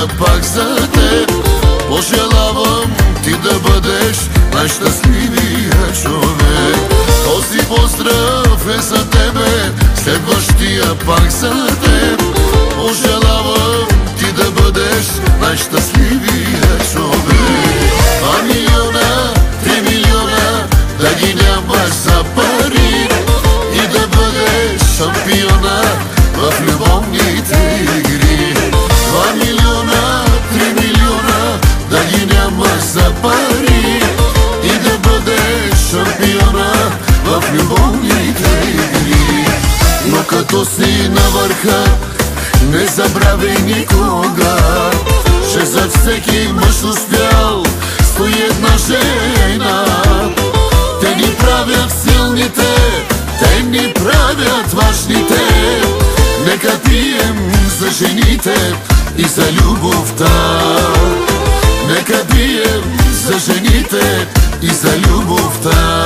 тия пак за теб. Пожелавам ти да бъдеш най-щастливия човек. Този поздрав е за тебе, следващия пак за теб. Пожелавам ти да бъдеш най-щастливия човек. 2 милиона, 3 милиона, да ги нямаш за пари и да бъдеш шампиона в любовните игри. 2 милиона, 3 милиона, да ги нямаш за пари и да бъдеш шампиона в любовните игри. Но като си на върха, не забравяй никога, че зад всеки мъж успял стои една жена. Те ни правят силните, те ни правят важните. Нека пием за жените и за любовта. Нека пием за жените и за любовта.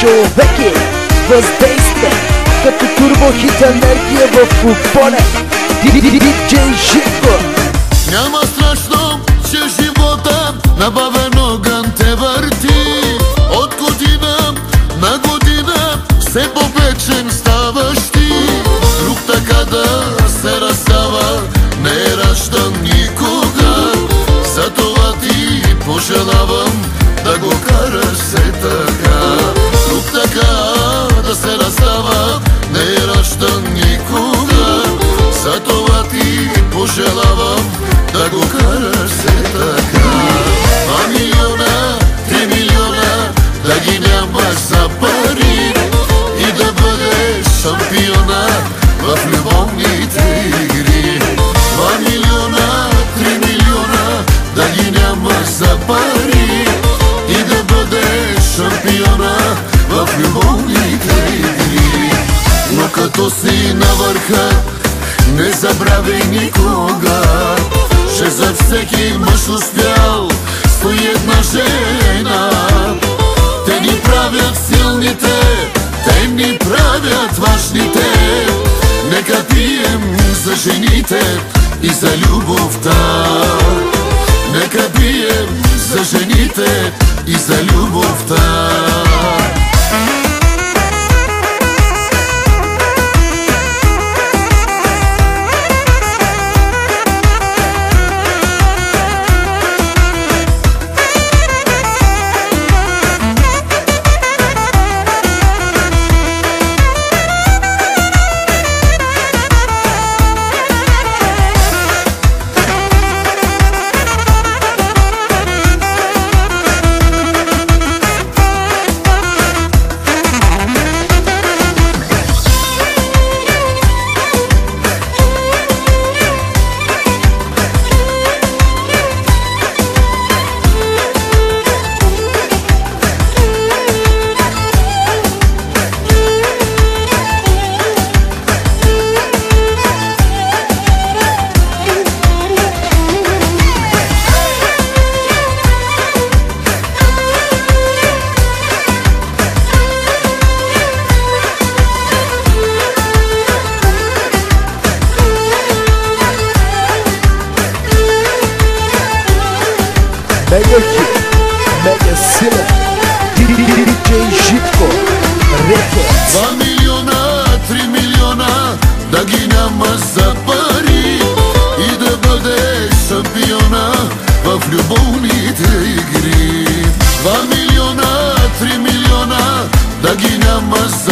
Човеки, въздействие като турбохит енергия в купоне. Диджей Живко. Няма страшно, че живота на бавен огън те върти. От година на година все по-вечен ставаш ти. Друг така да се раздава не е раждан никога. Затова ти пожелавам да го караш все така. Друг така да се раздава не е раждан никога. Затова ти пожелавам да го караш все така. 2 милиона, 3 милиона, да ги нямаш за пари и да бъдеш шампиона в любовните игри. 2 милиона, 3 милиона, да ги нямаш за пари и да бъдеш шампиона в любовните игри. Но като си на върха, не забравяй никога, че зад всеки мъж успял стои една жена. Те ни правят силните, те ни правят важните. Нека пием за жените и за любовта. Нека пием за жените и за любовта. Мега хит, мега силен, Диджей Живко, Рекордс. 2 милиона, 3 милиона, да ги нямаш за пари и да бъдеш шампиона в любовните игри. 2 милиона, 3 милиона, да ги нямаш за